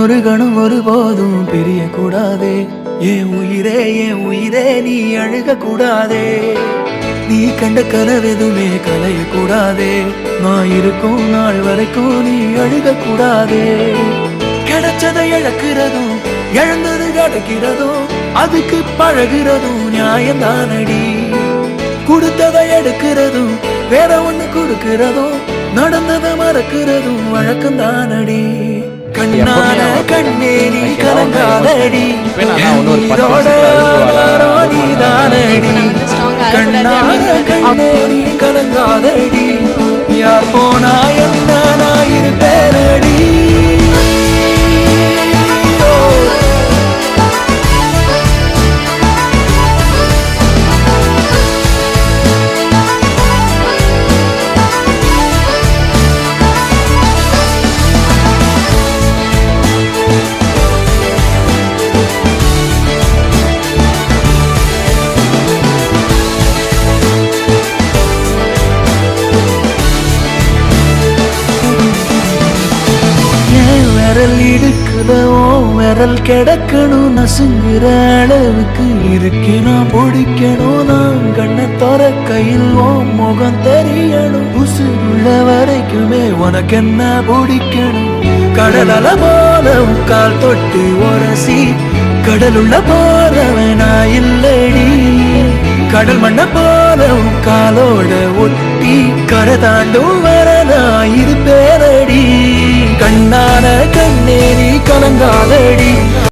ஒரு கணம் ஒருபோதும் பிரியக்கூடாதே. என் உயிரே நீ அழுக கூடாதே. நீ கண்ட கனவெதுமே கலையக்கூடாதே. நான் இருக்கும் நாள் வரைக்கும் நீ அழுக கூடாதே. கிடைச்சதை இழக்கிறதும் இழந்தது கிடைக்கிறதும் அதுக்கு பழகிறதும் நியாயம்தானடி. கொடுத்ததை எடுக்கிறதும் வேற ஒண்ணு கொடுக்கிறதும் நடந்ததை மறக்கிறதும் வழக்கம்தானடி. கண்ணான கண்ணே நீ கலங்காதடி. நீதானடி. கண்ணான கண்ணே நீ கலங்காதடி. யார் போனா என்ன நான் இருப்பேனடி. விரல் இடுக்குதோ விரல் கிடக்கணும் நசுங்குற அளவுக்கு இருக்கு. நான் பிடிக்கணும் நான் கண்ணை தோற கையில் முகம் தெரியணும். உசுருள்ள வரைக்குமே உனக்கு என்ன பிடிக்கணும். கடலல போல கால் தொட்டு உரசி கடலுள்ள போறவனா இல்லடி. கடல் மண்ண போல காலோட ஒட்டி கரை தாண்டும் வரனா இருப்பேனடி. கண்ணான கண்ணே நீ கலங்காதடி.